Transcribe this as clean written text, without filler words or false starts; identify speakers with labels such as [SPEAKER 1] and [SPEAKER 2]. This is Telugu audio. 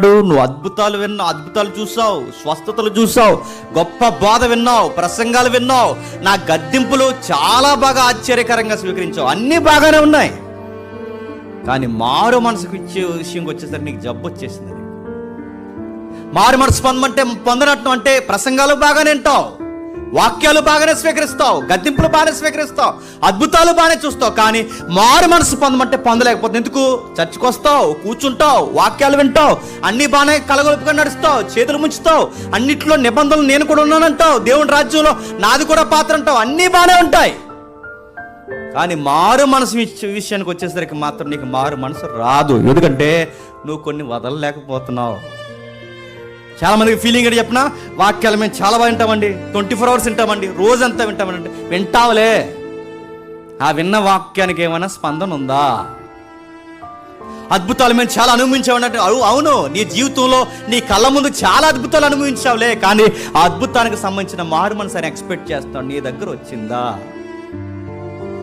[SPEAKER 1] నువ్వు అద్భుతాలు విన్నావు, అద్భుతాలు చూసావు, స్వస్థతలు చూసావు, గొప్ప బోధ విన్నావు, ప్రసంగాలు విన్నావు, నా గద్దింపులు చాలా బాగా ఆశ్చర్యకరంగా స్వీకరించావు, అన్నీ బాగానే ఉన్నాయి. కానీ మారు మనసుకు ఇచ్చే విషయంకి వచ్చేసరికి నీకు జబ్బు వచ్చేసింది. మారు మనసు పొందనట్టు అంటే ప్రసంగాలు బాగానే వింటావు, వాక్యాలు బాగానే స్వీకరిస్తావు, గద్దింపులు బాగానే స్వీకరిస్తావు, అద్భుతాలు బాగానే చూస్తావు, కానీ మారు మనసు పొందమంటే పొందలేకపోతే ఎందుకు? చర్చకు వస్తావు, కూర్చుంటావు, వాక్యాలు వింటావు, అన్నీ బాగానే కలగొలుపుగా నడుస్తావు, చేతులు ముంచుతావు, అన్నిట్లో నిబంధనలు నేను కూడా ఉన్నానంటావు, దేవుని రాజ్యంలో నాది కూడా పాత్ర అంటావు, అన్నీ బాగానే ఉంటాయి. కానీ మారు మనసు విషయానికి వచ్చేసరికి మాత్రం నీకు మారు మనసు రాదు. ఎందుకంటే నువ్వు కొన్ని వదలలేకపోతున్నావు. చాలామందికి ఫీలింగ్ ఏంటి చెప్పినా, వాక్యాలు మేము చాలా బాగా వింటామండి, 24 hours వింటామండి, రోజంతా వింటామండి. వింటావులే, ఆ విన్న వాక్యానికి ఏమైనా స్పందన ఉందా? అద్భుతాలు మేము చాలా అనుభవించామంటే అవును, నీ జీవితంలో నీ కళ్ళ ముందు చాలా అద్భుతాలు అనుభవించావులే, కానీ ఆ అద్భుతానికి సంబంధించిన మారు మనసు అని ఎక్స్పెక్ట్ చేస్తావు, నీ దగ్గర వచ్చిందా?